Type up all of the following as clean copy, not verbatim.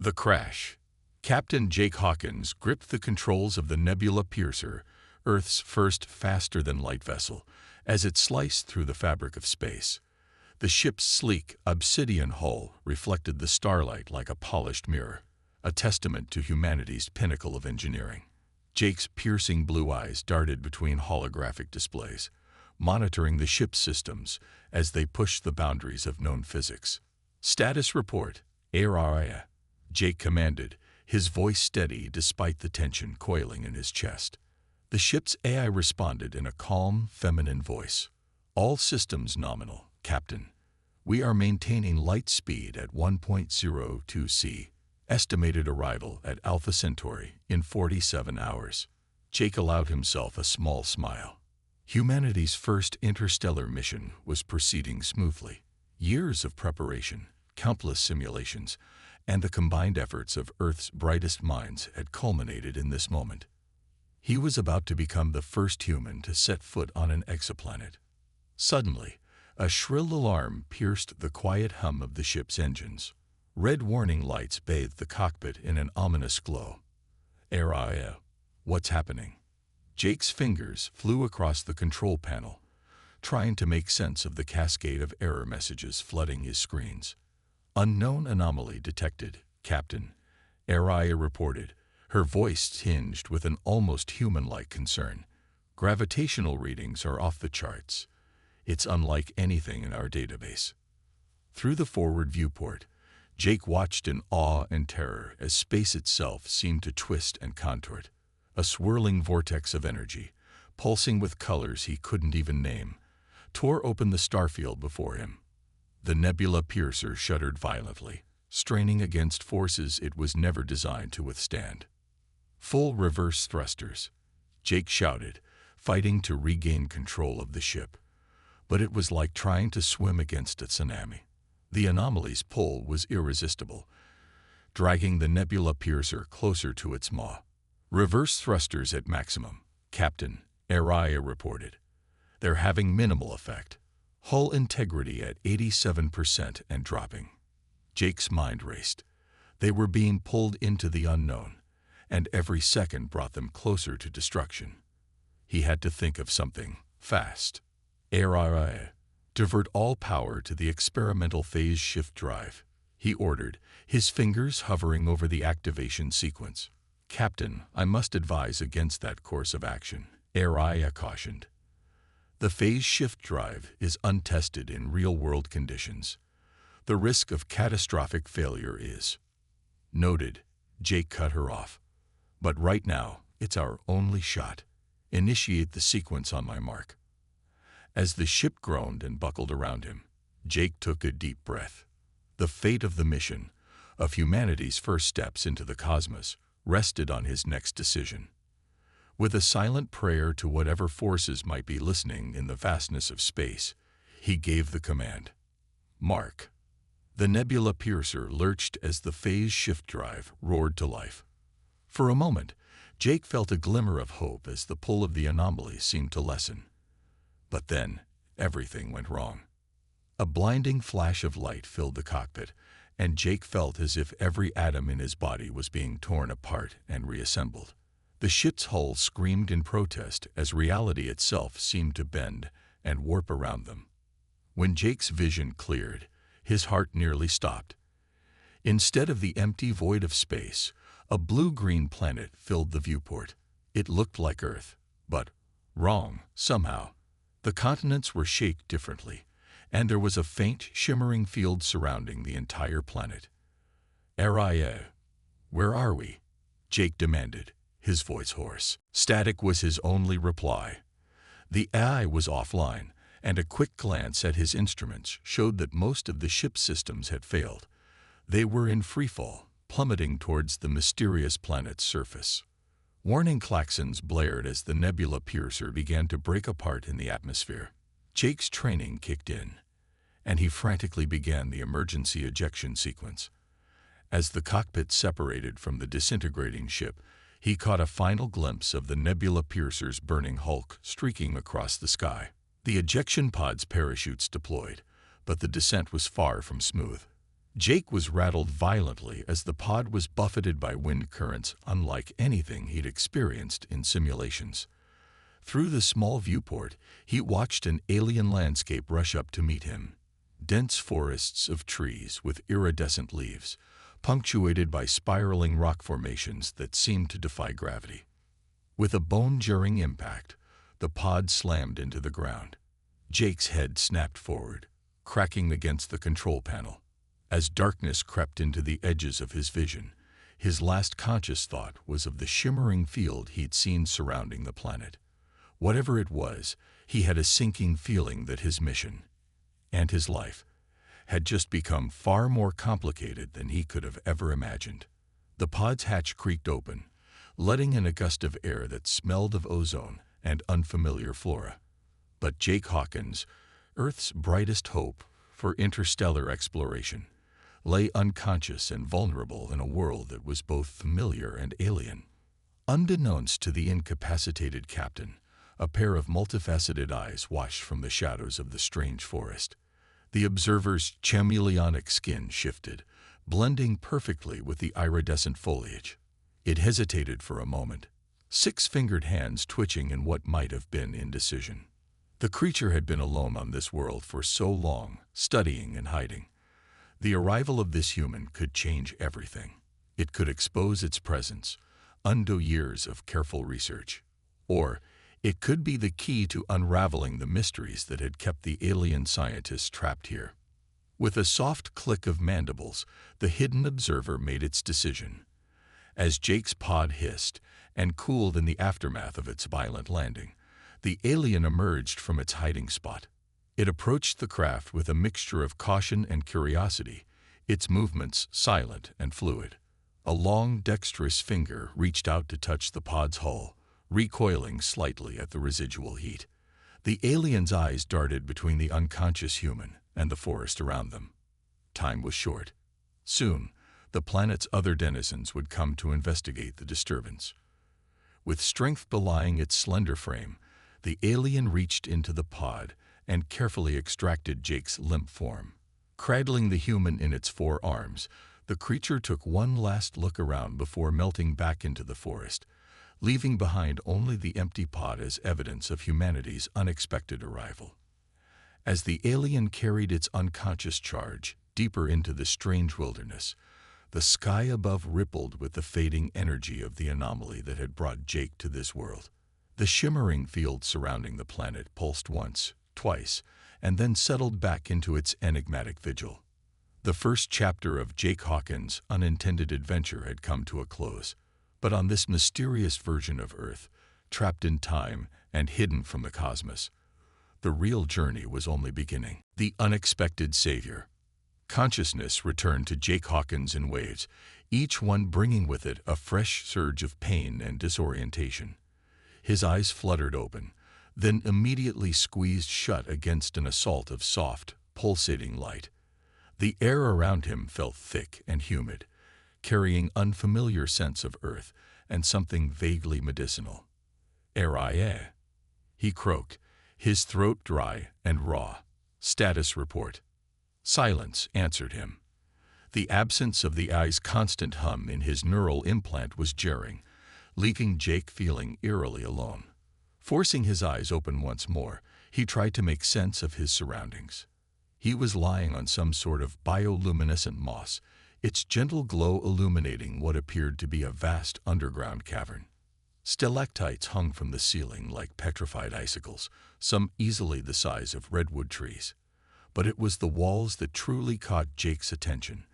The crash. Captain Jake Hawkins gripped the controls of the Nebula Piercer, Earth's first faster-than-light vessel, as it sliced through the fabric of space. The ship's sleek, obsidian hull reflected the starlight like a polished mirror, a testament to humanity's pinnacle of engineering. Jake's piercing blue eyes darted between holographic displays, monitoring the ship's systems as they pushed the boundaries of known physics. "Status report, Area," Jake commanded, his voice steady despite the tension coiling in his chest. The ship's AI responded in a calm, feminine voice. "All systems nominal, Captain. We are maintaining light speed at 1.02 C. Estimated arrival at Alpha Centauri in 47 hours." Jake allowed himself a small smile. Humanity's first interstellar mission was proceeding smoothly. Years of preparation, countless simulations, and the combined efforts of Earth's brightest minds had culminated in this moment. He was about to become the first human to set foot on an exoplanet. Suddenly, a shrill alarm pierced the quiet hum of the ship's engines. Red warning lights bathed the cockpit in an ominous glow. "Area, what's happening?" Jake's fingers flew across the control panel, trying to make sense of the cascade of error messages flooding his screens. "Unknown anomaly detected, Captain," Area reported, her voice tinged with an almost human-like concern. "Gravitational readings are off the charts. It's unlike anything in our database." Through the forward viewport, Jake watched in awe and terror as space itself seemed to twist and contort, a swirling vortex of energy, pulsing with colors he couldn't even name, tore open the starfield before him. The Nebula Piercer shuddered violently, straining against forces it was never designed to withstand. "Full reverse thrusters," Jake shouted, fighting to regain control of the ship. But it was like trying to swim against a tsunami. The anomaly's pull was irresistible, dragging the Nebula Piercer closer to its maw. "Reverse thrusters at maximum, Captain," Area reported. "They're having minimal effect. Hull integrity at 87% and dropping." Jake's mind raced. They were being pulled into the unknown, and every second brought them closer to destruction. He had to think of something fast. "Area, divert all power to the experimental phase shift drive," he ordered, his fingers hovering over the activation sequence. "Captain, I must advise against that course of action," Area cautioned. "The phase shift drive is untested in real-world conditions. The risk of catastrophic failure is—" "Noted," Jake cut her off. "But right now, it's our only shot. Initiate the sequence on my mark." As the ship groaned and buckled around him, Jake took a deep breath. The fate of the mission, of humanity's first steps into the cosmos, rested on his next decision. With a silent prayer to whatever forces might be listening in the vastness of space, he gave the command. "Mark." The Nebula Piercer lurched as the phase shift drive roared to life. For a moment, Jake felt a glimmer of hope as the pull of the anomaly seemed to lessen. But then, everything went wrong. A blinding flash of light filled the cockpit, and Jake felt as if every atom in his body was being torn apart and reassembled. The ship's hull screamed in protest as reality itself seemed to bend and warp around them. When Jake's vision cleared, his heart nearly stopped. Instead of the empty void of space, a blue-green planet filled the viewport. It looked like Earth, but wrong, somehow. The continents were shaped differently, and there was a faint, shimmering field surrounding the entire planet. "Area, where are we?" Jake demanded, his voice hoarse. Static was his only reply. The AI was offline, and a quick glance at his instruments showed that most of the ship's systems had failed. They were in freefall, plummeting towards the mysterious planet's surface. Warning klaxons blared as the Nebula Piercer began to break apart in the atmosphere. Jake's training kicked in, and he frantically began the emergency ejection sequence. As the cockpit separated from the disintegrating ship, he caught a final glimpse of the Nebula Piercer's burning hulk streaking across the sky. The ejection pod's parachutes deployed, but the descent was far from smooth. Jake was rattled violently as the pod was buffeted by wind currents unlike anything he'd experienced in simulations. Through the small viewport, he watched an alien landscape rush up to meet him. Dense forests of trees with iridescent leaves, punctuated by spiraling rock formations that seemed to defy gravity. With a bone-jarring impact, the pod slammed into the ground. Jake's head snapped forward, cracking against the control panel. As darkness crept into the edges of his vision, his last conscious thought was of the shimmering field he'd seen surrounding the planet. Whatever it was, he had a sinking feeling that his mission, and his life, had just become far more complicated than he could have ever imagined. The pod's hatch creaked open, letting in a gust of air that smelled of ozone and unfamiliar flora. But Jake Hawkins, Earth's brightest hope for interstellar exploration, lay unconscious and vulnerable in a world that was both familiar and alien. Unbeknownst to the incapacitated captain, a pair of multifaceted eyes watched from the shadows of the strange forest. The observer's chameleonic skin shifted, blending perfectly with the iridescent foliage. It hesitated for a moment, six-fingered hands twitching in what might have been indecision. The creature had been alone on this world for so long, studying and hiding. The arrival of this human could change everything. It could expose its presence, undo years of careful research. Or it could be the key to unraveling the mysteries that had kept the alien scientists trapped here. With a soft click of mandibles, the hidden observer made its decision. As Jake's pod hissed and cooled in the aftermath of its violent landing, the alien emerged from its hiding spot. It approached the craft with a mixture of caution and curiosity, its movements silent and fluid. A long, dexterous finger reached out to touch the pod's hull, recoiling slightly at the residual heat. The alien's eyes darted between the unconscious human and the forest around them. Time was short. Soon, the planet's other denizens would come to investigate the disturbance. With strength belying its slender frame, the alien reached into the pod and carefully extracted Jake's limp form. Cradling the human in its forearms, the creature took one last look around before melting back into the forest, leaving behind only the empty pod as evidence of humanity's unexpected arrival. As the alien carried its unconscious charge deeper into the strange wilderness, the sky above rippled with the fading energy of the anomaly that had brought Jake to this world. The shimmering field surrounding the planet pulsed once, twice, and then settled back into its enigmatic vigil. The first chapter of Jake Hawkins' unintended adventure had come to a close, but on this mysterious version of Earth, trapped in time and hidden from the cosmos, the real journey was only beginning. The unexpected savior. Consciousness returned to Jake Hawkins in waves, each one bringing with it a fresh surge of pain and disorientation. His eyes fluttered open, then immediately squeezed shut against an assault of soft, pulsating light. The air around him felt thick and humid, carrying unfamiliar scents of earth and something vaguely medicinal. "Aye," he croaked, his throat dry and raw. "Status report." Silence answered him. The absence of the eye's constant hum in his neural implant was jarring, leaving Jake feeling eerily alone. Forcing his eyes open once more, he tried to make sense of his surroundings. He was lying on some sort of bioluminescent moss, its gentle glow illuminating what appeared to be a vast underground cavern. Stalactites hung from the ceiling like petrified icicles, some easily the size of redwood trees. But it was the walls that truly caught Jake's attention.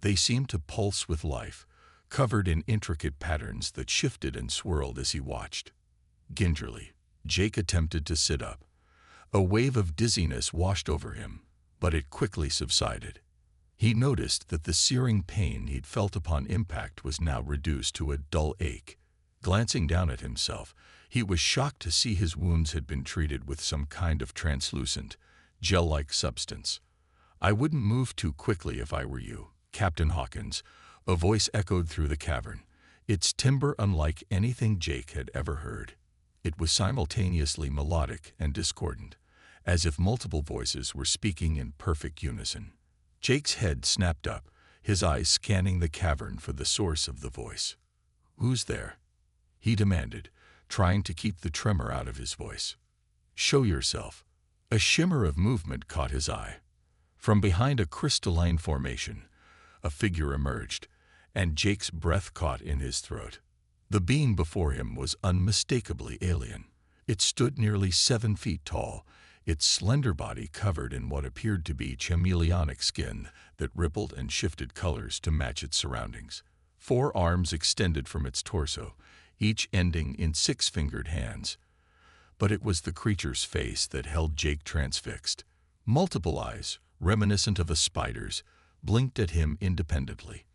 They seemed to pulse with life, covered in intricate patterns that shifted and swirled as he watched. Gingerly, Jake attempted to sit up. A wave of dizziness washed over him, but it quickly subsided. He noticed that the searing pain he'd felt upon impact was now reduced to a dull ache. Glancing down at himself, he was shocked to see his wounds had been treated with some kind of translucent, gel-like substance. "I wouldn't move too quickly if I were you, Captain Hawkins," a voice echoed through the cavern, its timbre unlike anything Jake had ever heard. It was simultaneously melodic and discordant, as if multiple voices were speaking in perfect unison. Jake's head snapped up, his eyes scanning the cavern for the source of the voice. "Who's there?" he demanded, trying to keep the tremor out of his voice. "Show yourself." A shimmer of movement caught his eye. From behind a crystalline formation, a figure emerged, and Jake's breath caught in his throat. The being before him was unmistakably alien. It stood nearly 7 feet tall, its slender body covered in what appeared to be chameleonic skin that rippled and shifted colors to match its surroundings. 4 arms extended from its torso, each ending in 6-fingered hands. But it was the creature's face that held Jake transfixed. Multiple eyes, reminiscent of a spider's, blinked at him independently.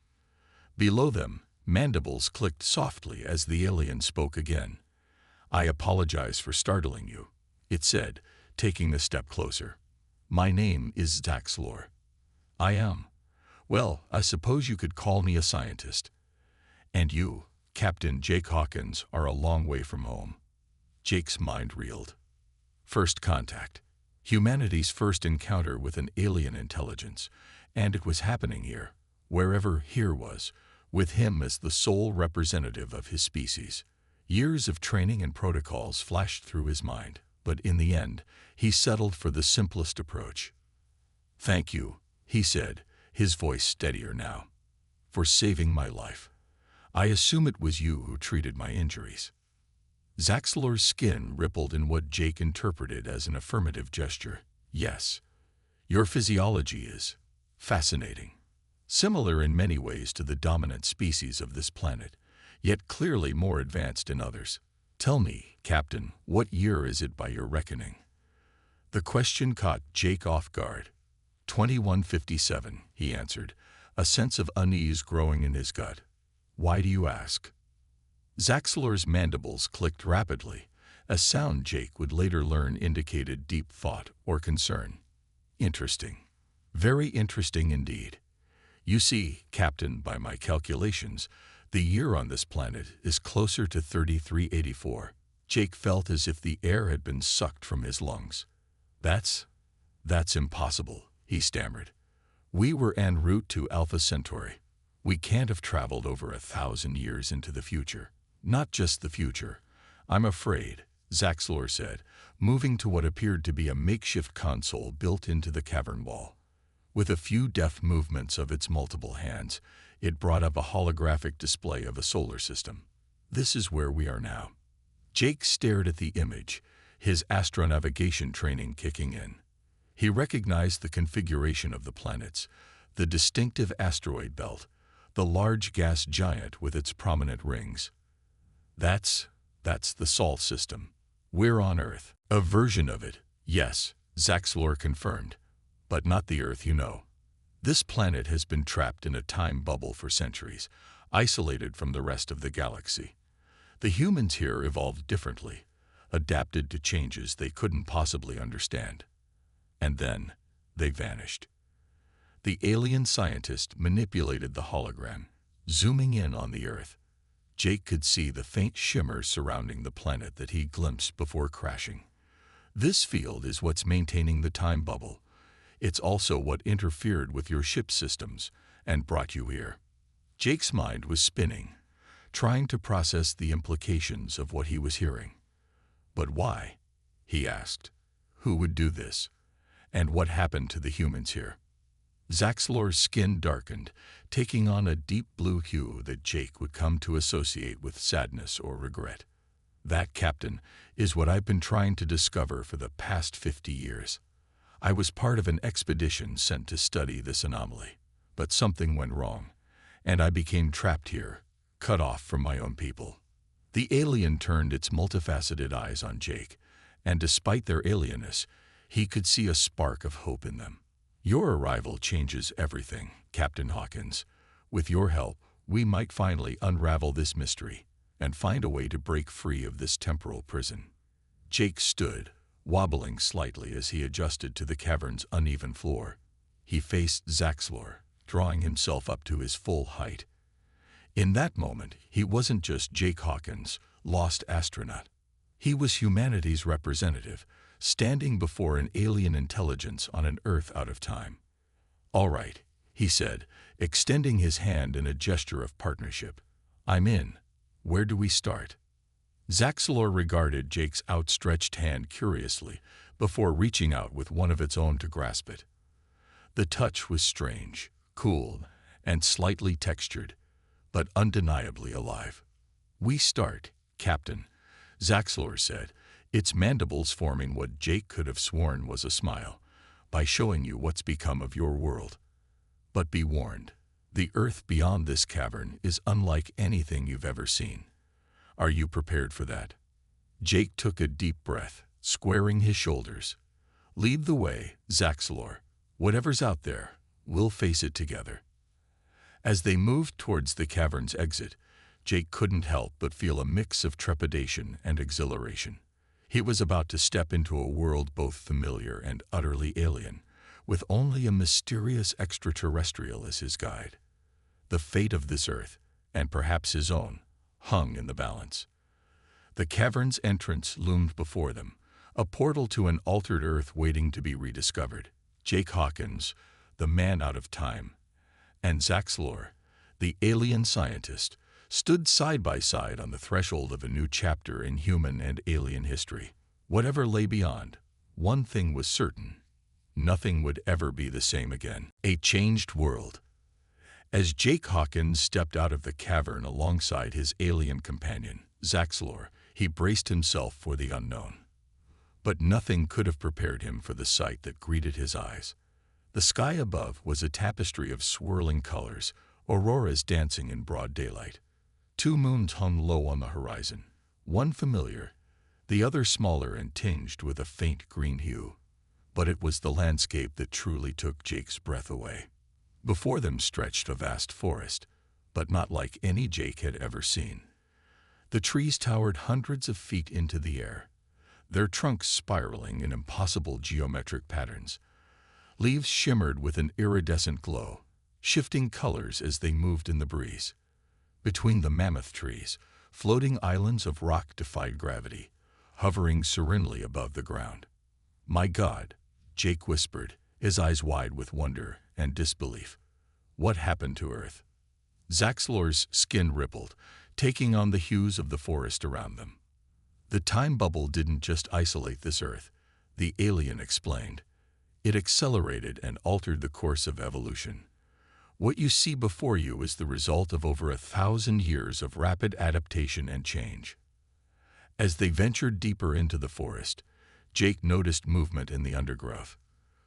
Below them, mandibles clicked softly as the alien spoke again. "I apologize for startling you," it said, taking a step closer. "My name is Zaxlor. I am, well, I suppose you could call me a scientist. And you, Captain Jake Hawkins, are a long way from home." Jake's mind reeled. First contact. Humanity's first encounter with an alien intelligence, and it was happening here, wherever here was, with him as the sole representative of his species. Years of training and protocols flashed through his mind, but in the end, he settled for the simplest approach. "Thank you," he said, his voice steadier now, "for saving my life. I assume it was you who treated my injuries." Zaxlor's skin rippled in what Jake interpreted as an affirmative gesture. "Yes. Your physiology is fascinating. Similar in many ways to the dominant species of this planet, yet clearly more advanced in others. Tell me, Captain, what year is it by your reckoning?" The question caught Jake off guard. 2157, he answered, a sense of unease growing in his gut. "Why do you ask?" Zaxlor's mandibles clicked rapidly, a sound Jake would later learn indicated deep thought or concern. "Interesting. Very interesting indeed. You see, Captain, by my calculations, the year on this planet is closer to 3384. Jake felt as if the air had been sucked from his lungs. That's impossible," he stammered. "We were en route to Alpha Centauri. We can't have traveled over 1,000 years into the future." "Not just the future, I'm afraid," Zaxlor said, moving to what appeared to be a makeshift console built into the cavern wall. With a few deft movements of its multiple hands, it brought up a holographic display of a solar system. "This is where we are now." Jake stared at the image, his astronavigation training kicking in. He recognized the configuration of the planets, the distinctive asteroid belt, the large gas giant with its prominent rings. That's the Sol system. We're on Earth. "A version of it, yes," Zaxlor confirmed. "But not the Earth you know. This planet has been trapped in a time bubble for centuries, isolated from the rest of the galaxy. The humans here evolved differently, adapted to changes they couldn't possibly understand. And then, they vanished." The alien scientist manipulated the hologram, zooming in on the Earth. Jake could see the faint shimmer surrounding the planet that he glimpsed before crashing. "This field is what's maintaining the time bubble. It's also what interfered with your ship systems and brought you here." Jake's mind was spinning, trying to process the implications of what he was hearing. "But why?" he asked. "Who would do this? And what happened to the humans here?" Zaxlor's skin darkened, taking on a deep blue hue that Jake would come to associate with sadness or regret. "That, Captain, is what I've been trying to discover for the past 50 years. I was part of an expedition sent to study this anomaly, but something went wrong, and I became trapped here, cut off from my own people." The alien turned its multifaceted eyes on Jake, and despite their alienness, he could see a spark of hope in them. "Your arrival changes everything, Captain Hawkins. With your help, we might finally unravel this mystery and find a way to break free of this temporal prison." Jake stood, wobbling slightly as he adjusted to the cavern's uneven floor. He faced Zaxlor, drawing himself up to his full height. In that moment, he wasn't just Jake Hawkins, lost astronaut. He was humanity's representative, standing before an alien intelligence on an Earth out of time. "All right," he said, extending his hand in a gesture of partnership. "I'm in. Where do we start?" Zaxlor regarded Jake's outstretched hand curiously before reaching out with one of its own to grasp it. The touch was strange, cool, and slightly textured, but undeniably alive. "We start, Captain," Zaxlor said, its mandibles forming what Jake could have sworn was a smile, "by showing you what's become of your world. But be warned, the earth beyond this cavern is unlike anything you've ever seen. Are you prepared for that?" Jake took a deep breath, squaring his shoulders. "Lead the way, Zaxlor. Whatever's out there, we'll face it together." As they moved towards the cavern's exit, Jake couldn't help but feel a mix of trepidation and exhilaration. He was about to step into a world both familiar and utterly alien, with only a mysterious extraterrestrial as his guide. The fate of this earth, and perhaps his own, hung in the balance. The cavern's entrance loomed before them, a portal to an altered earth waiting to be rediscovered. Jake Hawkins, the man out of time, and Zaxlor, the alien scientist, stood side by side on the threshold of a new chapter in human and alien history. Whatever lay beyond, one thing was certain: nothing would ever be the same again. A changed world. As Jake Hawkins stepped out of the cavern alongside his alien companion, Zaxlor, he braced himself for the unknown. But nothing could have prepared him for the sight that greeted his eyes. The sky above was a tapestry of swirling colors, auroras dancing in broad daylight. 2 moons hung low on the horizon, one familiar, the other smaller and tinged with a faint green hue. But it was the landscape that truly took Jake's breath away. Before them stretched a vast forest, but not like any Jake had ever seen. The trees towered hundreds of feet into the air, their trunks spiraling in impossible geometric patterns. Leaves shimmered with an iridescent glow, shifting colors as they moved in the breeze. Between the mammoth trees, floating islands of rock defied gravity, hovering serenely above the ground. "My God," Jake whispered, his eyes wide with wonder and disbelief. "What happened to Earth?" Zaxlor's skin rippled, taking on the hues of the forest around them. "The time bubble didn't just isolate this Earth," the alien explained. "It accelerated and altered the course of evolution. What you see before you is the result of over 1,000 years of rapid adaptation and change." As they ventured deeper into the forest, Jake noticed movement in the undergrowth.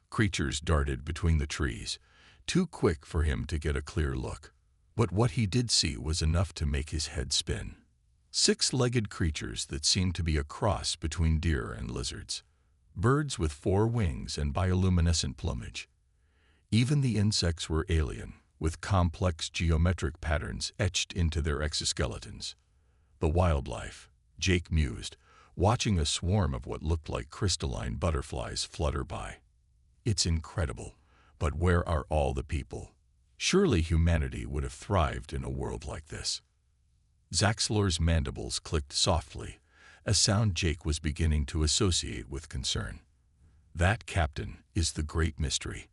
Creatures darted between the trees, too quick for him to get a clear look. But what he did see was enough to make his head spin. 6-legged creatures that seemed to be a cross between deer and lizards. Birds with 4 wings and bioluminescent plumage. Even the insects were alien, with complex geometric patterns etched into their exoskeletons. The wildlife, Jake mused, watching a swarm of what looked like crystalline butterflies flutter by. "It's incredible, but where are all the people? Surely humanity would have thrived in a world like this." Zaxlor's mandibles clicked softly, a sound Jake was beginning to associate with concern. "That, Captain, is the great mystery.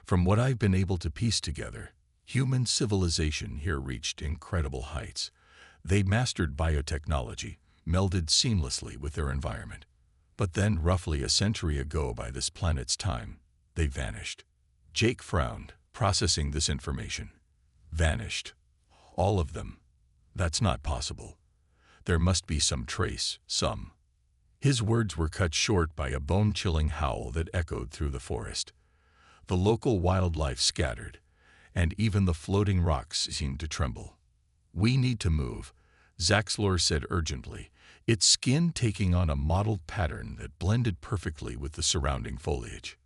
From what I've been able to piece together, human civilization here reached incredible heights. They mastered biotechnology, melded seamlessly with their environment. But then, roughly a century ago by this planet's time, they vanished." Jake frowned, processing this information. "Vanished. All of them. That's not possible. There must be some trace, some." His words were cut short by a bone-chilling howl that echoed through the forest. The local wildlife scattered, and even the floating rocks seemed to tremble. "We need to move," Zaxlor said urgently, its skin taking on a mottled pattern that blended perfectly with the surrounding foliage.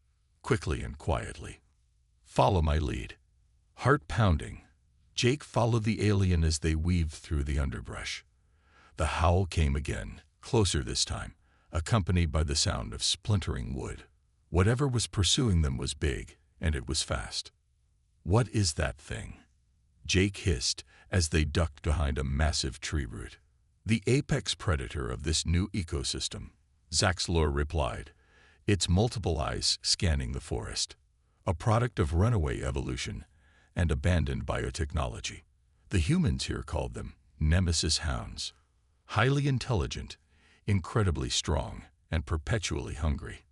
Quickly and quietly. "Follow my lead." Heart pounding, Jake followed the alien as they weaved through the underbrush. The howl came again, closer this time, accompanied by the sound of splintering wood. Whatever was pursuing them was big, and it was fast. "What is that thing?" Jake hissed as they ducked behind a massive tree root. "The apex predator of this new ecosystem," Zaxlor replied, its multiple eyes scanning the forest. a product of runaway evolution and abandoned biotechnology. The humans here called them Nemesis hounds. Highly intelligent, incredibly strong, and perpetually hungry.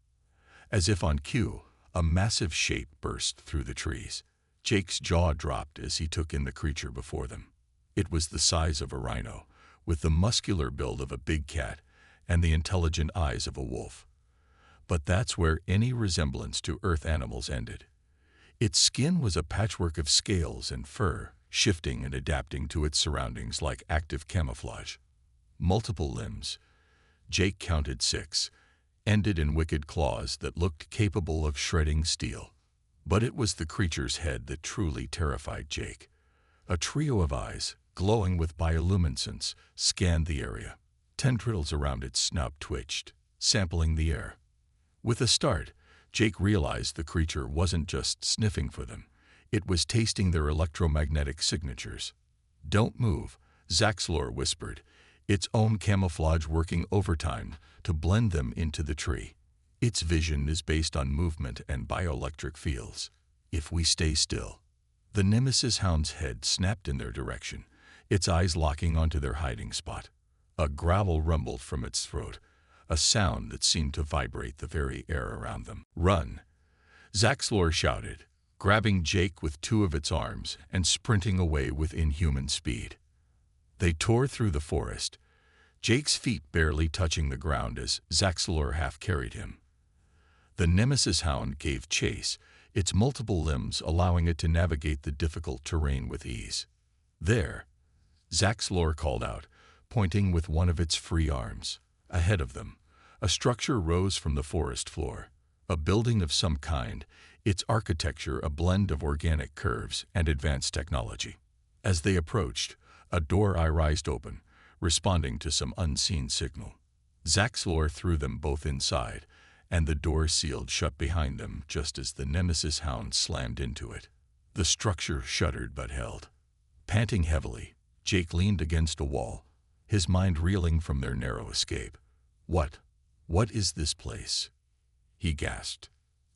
As if on cue, a massive shape burst through the trees. Jake's jaw dropped as he took in the creature before them. It was the size of a rhino, with the muscular build of a big cat and the intelligent eyes of a wolf. But that's where any resemblance to Earth animals ended. Its skin was a patchwork of scales and fur, shifting and adapting to its surroundings like active camouflage. Multiple limbs, Jake counted 6, ended in wicked claws that looked capable of shredding steel. But it was the creature's head that truly terrified Jake. A trio of eyes, glowing with bioluminescence, scanned the area. Tendrils around its snout twitched, sampling the air. With a start, Jake realized the creature wasn't just sniffing for them. It was tasting their electromagnetic signatures. "Don't move," Zaxlor whispered, its own camouflage working overtime to blend them into the tree. Its vision is based on movement and bioelectric fields. If we stay still. The Nemesis hound's head snapped in their direction, its eyes locking onto their hiding spot. A growl rumbled from its throat, a sound that seemed to vibrate the very air around them. "Run!" Zaxlor shouted, grabbing Jake with 2 of its arms and sprinting away with inhuman speed. They tore through the forest, Jake's feet barely touching the ground as Zaxlor half-carried him. The Nemesis hound gave chase, its multiple limbs allowing it to navigate the difficult terrain with ease. "There!" Zaxlor called out, pointing with one of its free arms. Ahead of them, a structure rose from the forest floor, a building of some kind, its architecture a blend of organic curves and advanced technology. As they approached, a door-eye rised open, responding to some unseen signal. Zaxlor threw them both inside, and the door sealed shut behind them just as the Nemesis hound slammed into it. The structure shuddered but held. Panting heavily, Jake leaned against a wall, his mind reeling from their narrow escape. What is this place?" he gasped.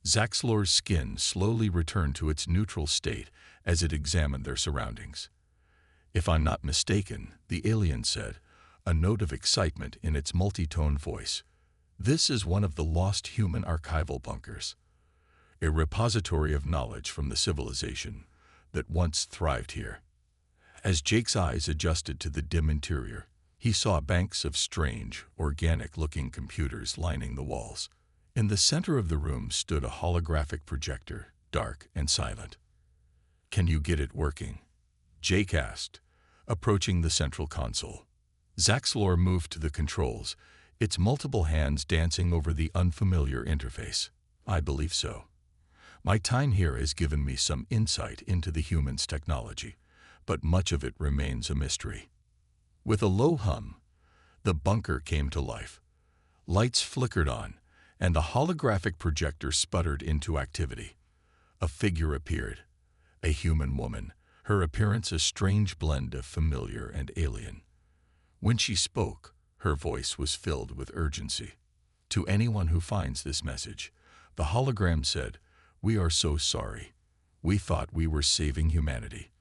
Zaxlor's skin slowly returned to its neutral state as it examined their surroundings. "If I'm not mistaken," the alien said, a note of excitement in its multi-tone voice, "this is one of the lost human archival bunkers, a repository of knowledge from the civilization that once thrived here." As Jake's eyes adjusted to the dim interior, he saw banks of strange, organic-looking computers lining the walls. In the center of the room stood a holographic projector, dark and silent. "Can you get it working?" Jake asked, approaching the central console. Zaxlor moved to the controls, its multiple hands dancing over the unfamiliar interface. "I believe so. My time here has given me some insight into the humans' technology, but much of it remains a mystery." With a low hum, the bunker came to life. Lights flickered on, and the holographic projector sputtered into activity. A figure appeared, a human woman, her appearance a strange blend of familiar and alien. When she spoke, her voice was filled with urgency. "To anyone who finds this message," the hologram said, "we are so sorry. We thought we were saving humanity,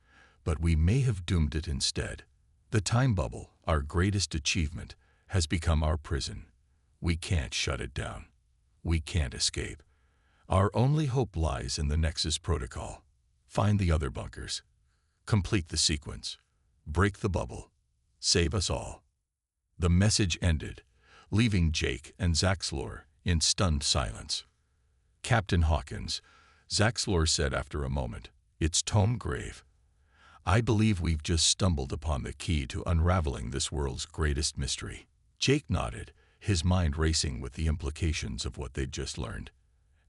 but we may have doomed it instead. The time bubble, our greatest achievement, has become our prison. We can't shut it down. We can't escape. Our only hope lies in the Nexus Protocol. Find the other bunkers. Complete the sequence. Break the bubble. Save us all." The message ended, leaving Jake and Zaxlor in stunned silence. "Captain Hawkins," Zaxlor said after a moment, its tone grave, "I believe we've just stumbled upon the key to unraveling this world's greatest mystery." Jake nodded, his mind racing with the implications of what they'd just learned.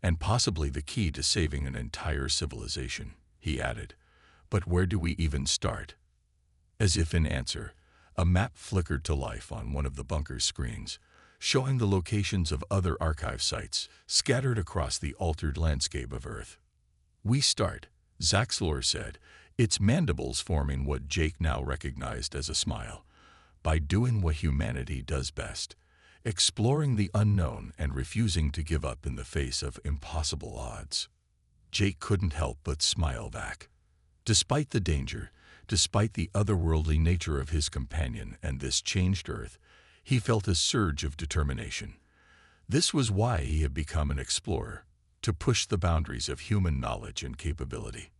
"And possibly the key to saving an entire civilization," he added. "But where do we even start?" As if in answer, a map flickered to life on one of the bunker's screens, showing the locations of other archive sites scattered across the altered landscape of Earth. "We start," Zaxlor said, its mandibles forming what Jake now recognized as a smile, "by doing what humanity does best, exploring the unknown and refusing to give up in the face of impossible odds." Jake couldn't help but smile back. Despite the danger, despite the otherworldly nature of his companion and this changed Earth, he felt a surge of determination. This was why he had become an explorer, to push the boundaries of human knowledge and capability.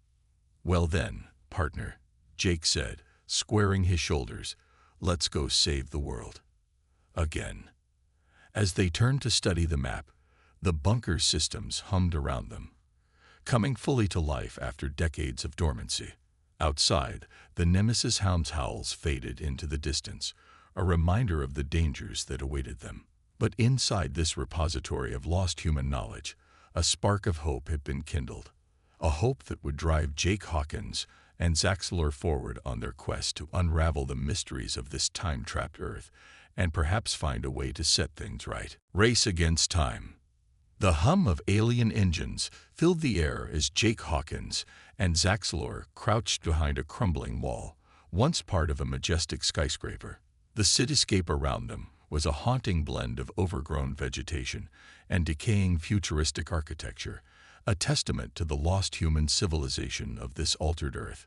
"Well then, partner," Jake said, squaring his shoulders, "let's go save the world." Again. As they turned to study the map, the bunker's systems hummed around them, coming fully to life after decades of dormancy. Outside, the Nemesis hound's howls faded into the distance, a reminder of the dangers that awaited them. But inside this repository of lost human knowledge, a spark of hope had been kindled, a hope that would drive Jake Hawkins and Zaxlor forward on their quest to unravel the mysteries of this time-trapped Earth and perhaps find a way to set things right. Race against time. The hum of alien engines filled the air as Jake Hawkins and Zaxlor crouched behind a crumbling wall, once part of a majestic skyscraper. The cityscape around them was a haunting blend of overgrown vegetation and decaying futuristic architecture, a testament to the lost human civilization of this altered Earth.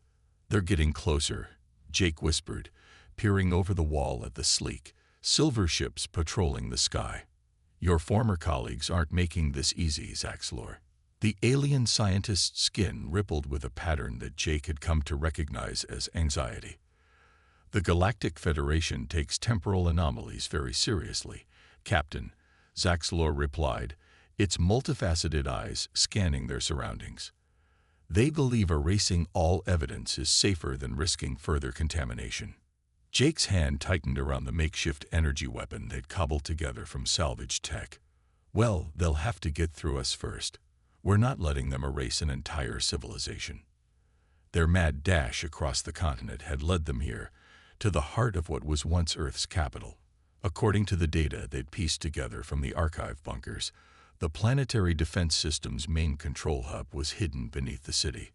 "They're getting closer," Jake whispered, peering over the wall at the sleek, silver ships patrolling the sky. "Your former colleagues aren't making this easy, Zaxlor." The alien scientist's skin rippled with a pattern that Jake had come to recognize as anxiety. "The Galactic Federation takes temporal anomalies very seriously, Captain," Zaxlor replied, its multifaceted eyes scanning their surroundings. "They believe erasing all evidence is safer than risking further contamination." Jake's hand tightened around the makeshift energy weapon they'd cobbled together from salvaged tech. "Well, they'll have to get through us first. We're not letting them erase an entire civilization." Their mad dash across the continent had led them here, to the heart of what was once Earth's capital. According to the data they'd pieced together from the archive bunkers, the planetary defense system's main control hub was hidden beneath the city.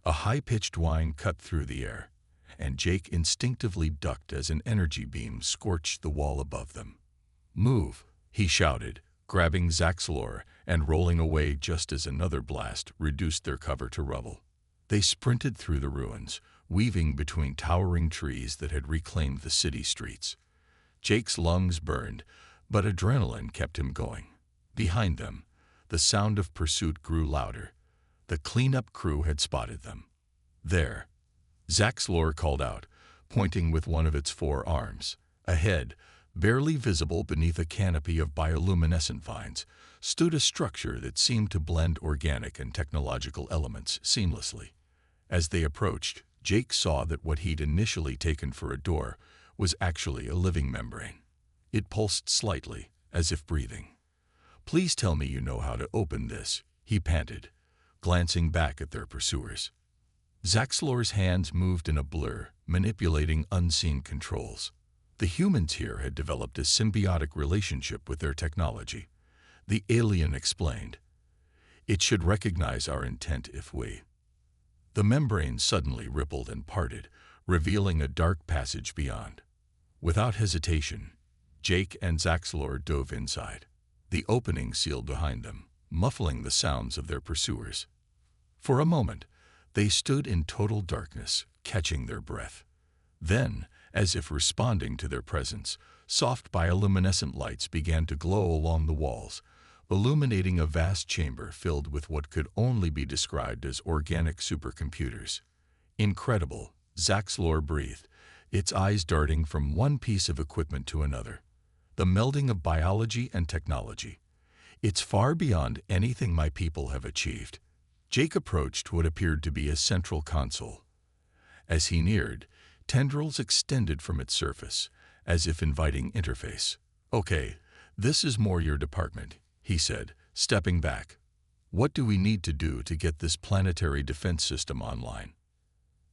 A high-pitched whine cut through the air, and Jake instinctively ducked as an energy beam scorched the wall above them. "Move," he shouted, grabbing Zaxlor and rolling away just as another blast reduced their cover to rubble. They sprinted through the ruins, weaving between towering trees that had reclaimed the city streets. Jake's lungs burned, but adrenaline kept him going. Behind them, the sound of pursuit grew louder. The cleanup crew had spotted them. "There," Zaxlor called out, pointing with one of its 4 arms. Ahead, barely visible beneath a canopy of bioluminescent vines, stood a structure that seemed to blend organic and technological elements seamlessly. As they approached, Jake saw that what he'd initially taken for a door was actually a living membrane. It pulsed slightly, as if breathing. "Please tell me you know how to open this," he panted, glancing back at their pursuers. Zaxlor's hands moved in a blur, manipulating unseen controls. The humans here had developed a symbiotic relationship with their technology. The alien explained, "It should recognize our intent if we—" The membrane suddenly rippled and parted, revealing a dark passage beyond. Without hesitation, Jake and Zaxlor dove inside. The opening sealed behind them, muffling the sounds of their pursuers. For a moment, they stood in total darkness, catching their breath. Then, as if responding to their presence, soft bioluminescent lights began to glow along the walls, illuminating a vast chamber filled with what could only be described as organic supercomputers. "Incredible," Zaxlor breathed, its eyes darting from one piece of equipment to another. "The melding of biology and technology. It's far beyond anything my people have achieved." Jake approached what appeared to be a central console. As he neared, tendrils extended from its surface, as if inviting interface. "Okay, this is more your department," he said, stepping back. "What do we need to do to get this planetary defense system online?"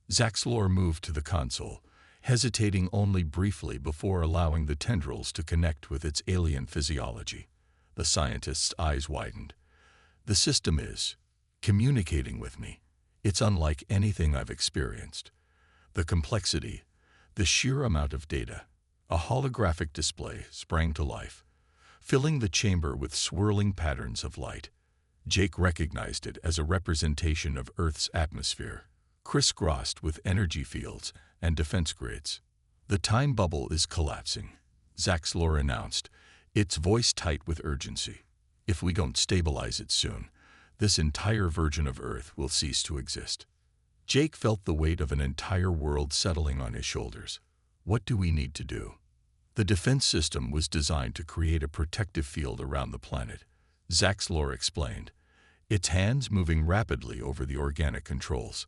Zaxlor moved to the console, hesitating only briefly before allowing the tendrils to connect with its alien physiology. The scientist's eyes widened. "The system is communicating with me. It's unlike anything I've experienced. The complexity, the sheer amount of data." A holographic display sprang to life, filling the chamber with swirling patterns of light. Jake recognized it as a representation of Earth's atmosphere, crisscrossed with energy fields and defense grids. "The time bubble is collapsing," Zaxlor announced, its voice tight with urgency. "If we don't stabilize it soon, this entire version of Earth will cease to exist." Jake felt the weight of an entire world settling on his shoulders. What do we need to do? The defense system was designed to create a protective field around the planet, Zaxlor explained, its hands moving rapidly over the organic controls.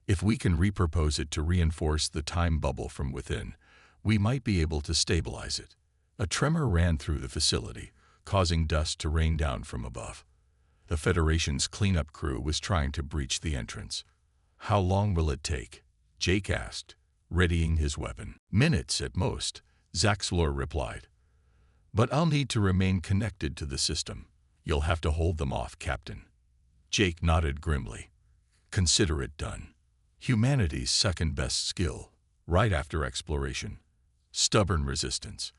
"If we can repurpose it to reinforce the time bubble from within, we might be able to stabilize it." A tremor ran through the facility, causing dust to rain down from above. The Federation's cleanup crew was trying to breach the entrance. "How long will it take?" Jake asked, readying his weapon. "Minutes at most," Zaxlor replied. "But I'll need to remain connected to the system. You'll have to hold them off, Captain." Jake nodded grimly. "Consider it done." Humanity's second-best skill, right after exploration. Stubborn resistance.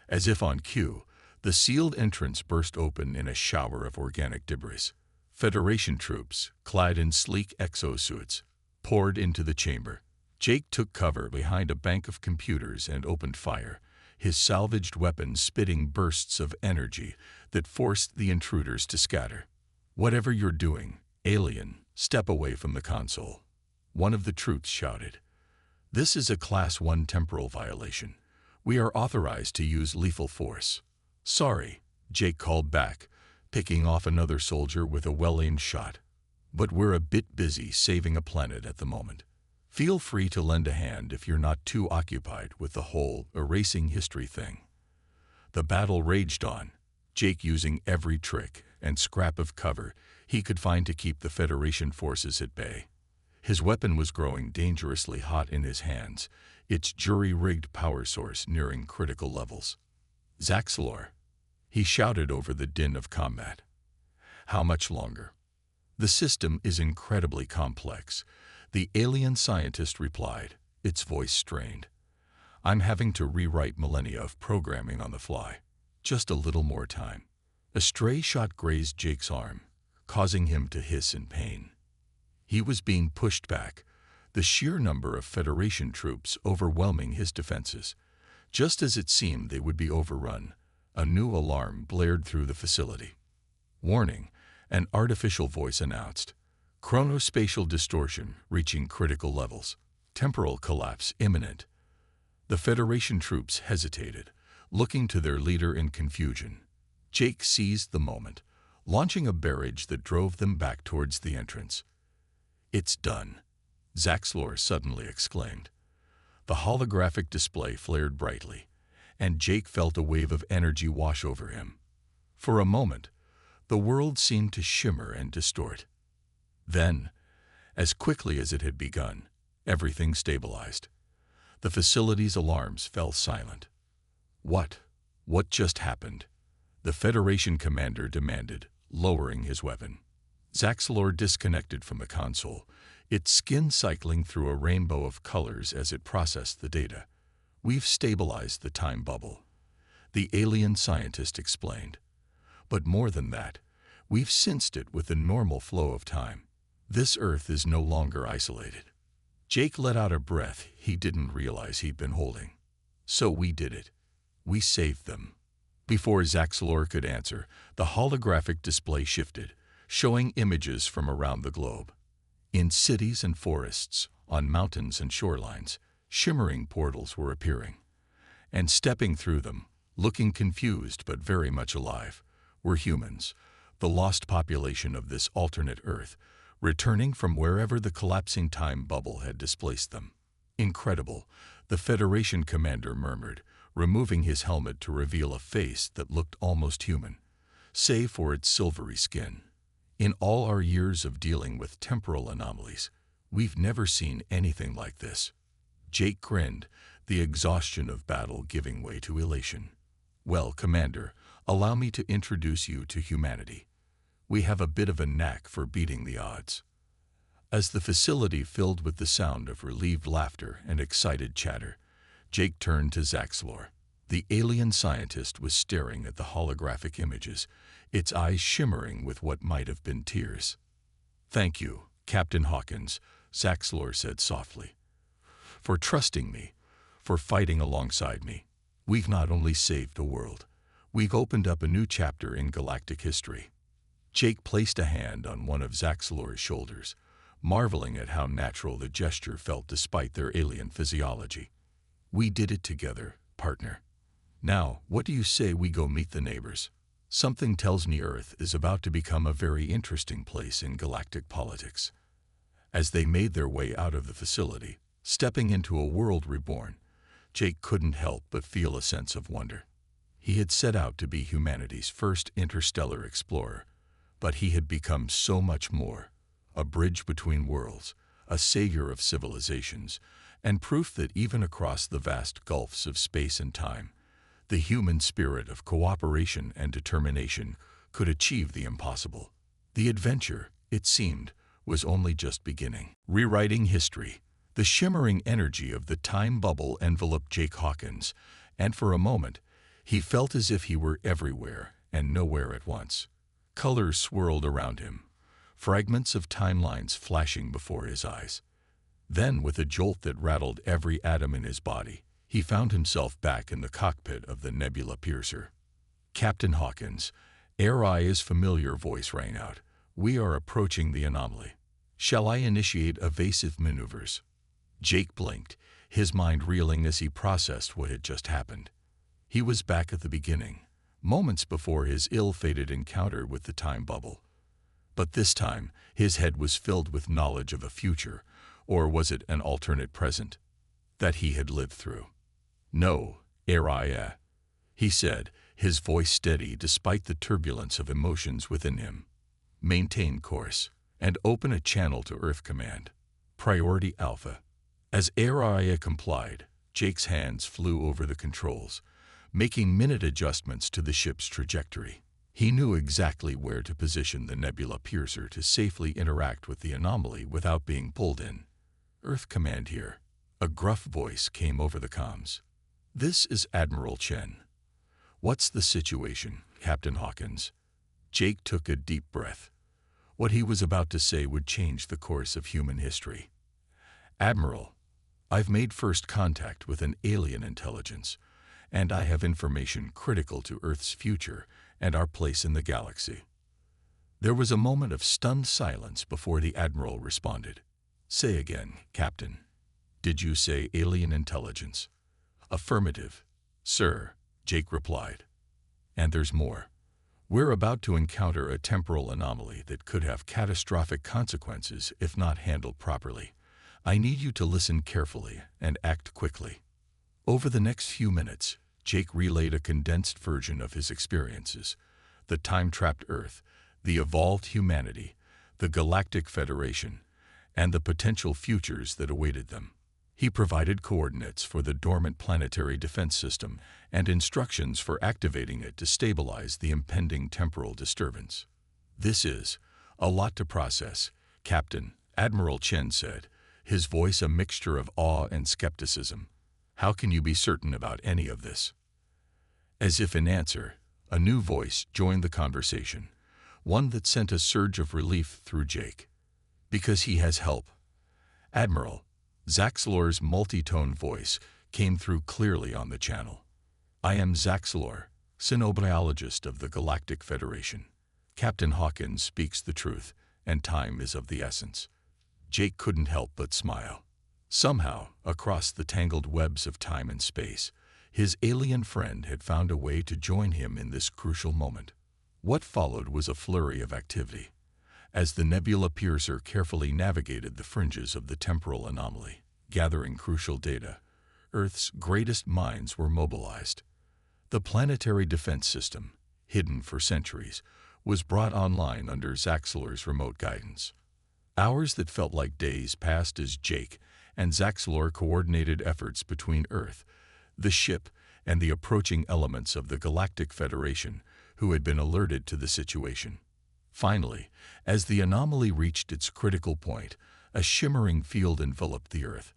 As if on cue, the sealed entrance burst open in a shower of organic debris. Federation troops, clad in sleek exosuits, poured into the chamber. Jake took cover behind a bank of computers and opened fire, his salvaged weapon spitting bursts of energy that forced the intruders to scatter. "Whatever you're doing, alien, step away from the console," one of the troops shouted. "This is a Class 1 temporal violation. We are authorized to use lethal force." "Sorry," Jake called back, picking off another soldier with a well-aimed shot. "But we're a bit busy saving a planet at the moment. Feel free to lend a hand if you're not too occupied with the whole erasing history thing." The battle raged on, Jake using every trick and scrap of cover he could find to keep the Federation forces at bay. His weapon was growing dangerously hot in his hands, its jury-rigged power source nearing critical levels. "Zaxlor," he shouted over the din of combat. "How much longer?" "The system is incredibly complex," the alien scientist replied, its voice strained. "I'm having to rewrite millennia of programming on the fly. Just a little more time." A stray shot grazed Jake's arm, causing him to hiss in pain. He was being pushed back, the sheer number of Federation troops overwhelming his defenses. Just as it seemed they would be overrun, a new alarm blared through the facility. "Warning," an artificial voice announced. "Chronospatial distortion reaching critical levels. Temporal collapse imminent." The Federation troops hesitated, looking to their leader in confusion. Jake seized the moment, launching a barrage that drove them back towards the entrance. "It's done," Zaxlor suddenly exclaimed. The holographic display flared brightly, and Jake felt a wave of energy wash over him. For a moment, the world seemed to shimmer and distort. Then, as quickly as it had begun, everything stabilized. The facility's alarms fell silent. What just happened?" the Federation commander demanded, lowering his weapon. Zaxlor disconnected from the console, its skin cycling through a rainbow of colors as it processed the data. "We've stabilized the time bubble," the alien scientist explained. "But more than that, we've synced it with the normal flow of time. This Earth is no longer isolated." Jake let out a breath he didn't realize he'd been holding. "So we did it. We saved them." Before Zaxlor could answer, the holographic display shifted, showing images from around the globe. In cities and forests, on mountains and shorelines, shimmering portals were appearing. And stepping through them, looking confused but very much alive, were humans, the lost population of this alternate Earth, returning from wherever the collapsing time bubble had displaced them. "Incredible," the Federation commander murmured, removing his helmet to reveal a face that looked almost human, save for its silvery skin. "In all our years of dealing with temporal anomalies, we've never seen anything like this." Jake grinned, the exhaustion of battle giving way to elation. "Well, Commander, allow me to introduce you to humanity. We have a bit of a knack for beating the odds." As the facility filled with the sound of relieved laughter and excited chatter, Jake turned to Zaxlor. The alien scientist was staring at the holographic images, its eyes shimmering with what might have been tears. "Thank you, Captain Hawkins," Zaxlor said softly, "for trusting me, for fighting alongside me. We've not only saved the world, we've opened up a new chapter in galactic history." Jake placed a hand on one of Zaxlor's shoulders, marveling at how natural the gesture felt despite their alien physiology. "We did it together, partner. Now, what do you say we go meet the neighbors? Something tells me Earth is about to become a very interesting place in galactic politics." As they made their way out of the facility, stepping into a world reborn, Jake couldn't help but feel a sense of wonder. He had set out to be humanity's first interstellar explorer, but he had become so much more: a bridge between worlds, a savior of civilizations, and proof that even across the vast gulfs of space and time, the human spirit of cooperation and determination could achieve the impossible. The adventure, it seemed, was only just beginning. Rewriting history. The shimmering energy of the time bubble enveloped Jake Hawkins, and for a moment, he felt as if he were everywhere and nowhere at once. Colors swirled around him, fragments of timelines flashing before his eyes. Then, with a jolt that rattled every atom in his body, he found himself back in the cockpit of the Nebula Piercer. "Captain Hawkins," Ari's familiar voice rang out, "we are approaching the anomaly. Shall I initiate evasive maneuvers?" Jake blinked, his mind reeling as he processed what had just happened. He was back at the beginning, moments before his ill-fated encounter with the time bubble. But this time, his head was filled with knowledge of a future, or was it an alternate present, that he had lived through. "No, Aria," he said, his voice steady despite the turbulence of emotions within him. "Maintain course, and open a channel to Earth Command. Priority Alpha." As Aria complied, Jake's hands flew over the controls, making minute adjustments to the ship's trajectory. He knew exactly where to position the Nebula Piercer to safely interact with the anomaly without being pulled in. "Earth Command here." A gruff voice came over the comms. "This is Admiral Chen. What's the situation, Captain Hawkins?" Jake took a deep breath. What he was about to say would change the course of human history. "Admiral, I've made first contact with an alien intelligence, and I have information critical to Earth's future and our place in the galaxy." There was a moment of stunned silence before the Admiral responded. "Say again, Captain. Did you say alien intelligence?" "Affirmative, sir," Jake replied. "And there's more. We're about to encounter a temporal anomaly that could have catastrophic consequences if not handled properly. I need you to listen carefully and act quickly." Over the next few minutes, Jake relayed a condensed version of his experiences: the time-trapped Earth, the evolved humanity, the Galactic Federation, and the potential futures that awaited them. He provided coordinates for the dormant planetary defense system and instructions for activating it to stabilize the impending temporal disturbance. "This is a lot to process, Captain," Admiral Chen said, his voice a mixture of awe and skepticism. "How can you be certain about any of this?" As if in answer, a new voice joined the conversation, one that sent a surge of relief through Jake. "Because he has help, Admiral." Zaxlor's multi-tone voice came through clearly on the channel. "I am Zaxlor, Synobiologist of the Galactic Federation. Captain Hawkins speaks the truth, and time is of the essence." Jake couldn't help but smile. Somehow, across the tangled webs of time and space, his alien friend had found a way to join him in this crucial moment. What followed was a flurry of activity, as the Nebula Piercer carefully navigated the fringes of the temporal anomaly, gathering crucial data. Earth's greatest minds were mobilized. The planetary defense system, hidden for centuries, was brought online under Zaxlor's remote guidance. Hours that felt like days passed as Jake and Zaxlor coordinated efforts between Earth, the ship, and the approaching elements of the Galactic Federation, who had been alerted to the situation. Finally, as the anomaly reached its critical point, a shimmering field enveloped the Earth.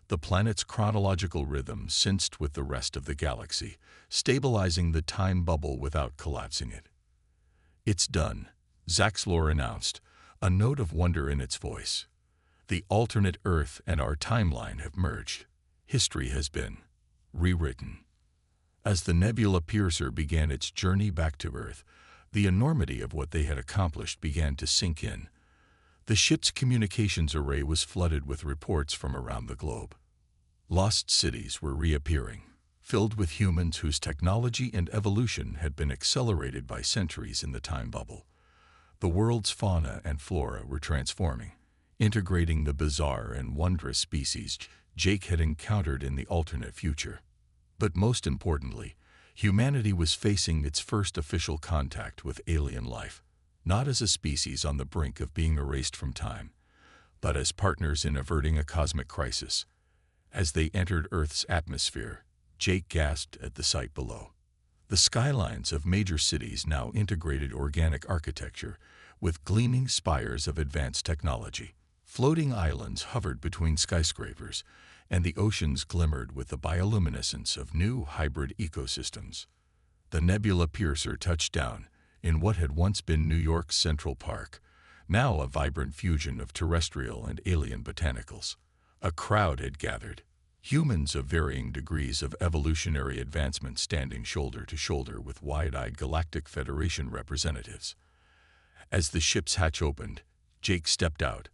The planet's chronological rhythm synced with the rest of the galaxy, stabilizing the time bubble without collapsing it. "It's done," Zaxlor announced, a note of wonder in its voice. "The alternate Earth and our timeline have merged. History has been rewritten." As the Nebula Piercer began its journey back to Earth, the enormity of what they had accomplished began to sink in. The ship's communications array was flooded with reports from around the globe. Lost cities were reappearing, filled with humans whose technology and evolution had been accelerated by centuries in the time bubble. The world's fauna and flora were transforming, integrating the bizarre and wondrous species Jake had encountered in the alternate future. But most importantly, humanity was facing its first official contact with alien life, not as a species on the brink of being erased from time, but as partners in averting a cosmic crisis. As they entered Earth's atmosphere, Jake gasped at the sight below. The skylines of major cities now integrated organic architecture with gleaming spires of advanced technology. Floating islands hovered between skyscrapers, and the oceans glimmered with the bioluminescence of new hybrid ecosystems. The Nebula Piercer touched down in what had once been New York's Central Park, now a vibrant fusion of terrestrial and alien botanicals. A crowd had gathered, humans of varying degrees of evolutionary advancement standing shoulder to shoulder with wide-eyed Galactic Federation representatives. As the ship's hatch opened, Jake stepped out,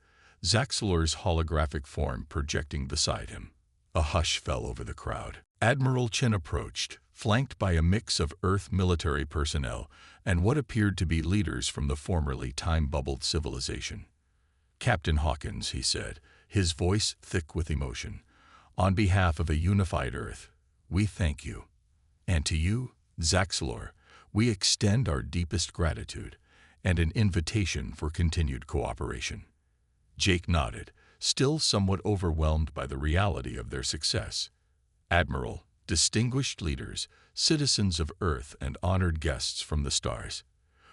Zaxlor's holographic form projecting beside him. A hush fell over the crowd. Admiral Chen approached, flanked by a mix of Earth military personnel and what appeared to be leaders from the formerly time-bubbled civilization. "Captain Hawkins," he said, his voice thick with emotion, "on behalf of a unified Earth, we thank you. And to you, Zaxlor, we extend our deepest gratitude and an invitation for continued cooperation." Jake nodded, still somewhat overwhelmed by the reality of their success. "Admiral, distinguished leaders, citizens of Earth and honored guests from the stars,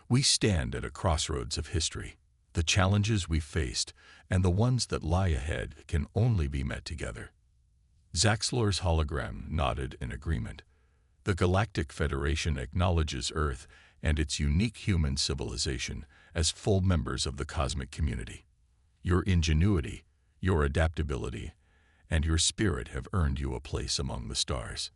we stand at a crossroads of history. The challenges we faced and the ones that lie ahead can only be met together." Zaxlor's hologram nodded in agreement. "The Galactic Federation acknowledges Earth and its unique human civilization as full members of the cosmic community. Your ingenuity, your adaptability, and your spirit have earned you a place among the stars."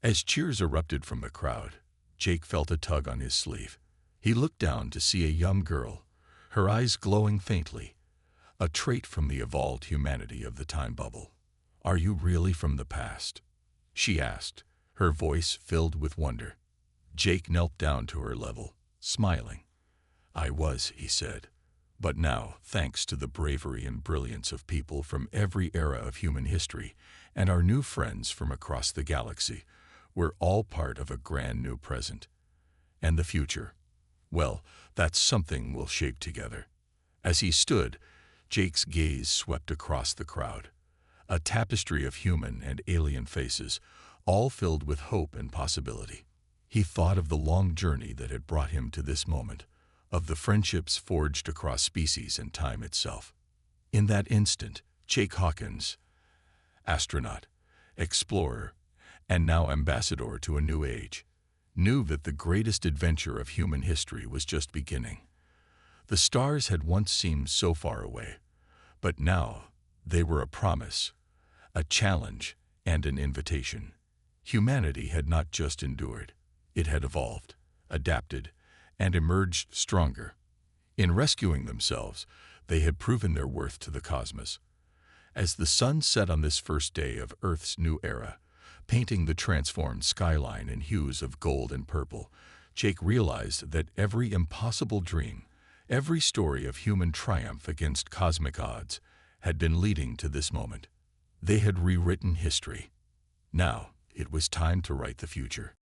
As cheers erupted from the crowd, Jake felt a tug on his sleeve. He looked down to see a young girl, her eyes glowing faintly, a trait from the evolved humanity of the time bubble. "Are you really from the past?" she asked, her voice filled with wonder. Jake knelt down to her level, smiling. "I was," he said. "But now, thanks to the bravery and brilliance of people from every era of human history and our new friends from across the galaxy, we're all part of a grand new present. And the future, well, that's something we'll shape together." As he stood, Jake's gaze swept across the crowd, a tapestry of human and alien faces, all filled with hope and possibility. He thought of the long journey that had brought him to this moment, of the friendships forged across species and time itself. In that instant, Jake Hawkins, astronaut, explorer, and now ambassador to a new age, knew that the greatest adventure of human history was just beginning. The stars had once seemed so far away, but now they were a promise, a challenge, and an invitation. Humanity had not just endured, it had evolved, adapted, and emerged stronger. In rescuing themselves, they had proven their worth to the cosmos. As the sun set on this first day of Earth's new era, painting the transformed skyline in hues of gold and purple, Jake realized that every impossible dream, every story of human triumph against cosmic odds, had been leading to this moment. They had rewritten history. Now, it was time to write the future.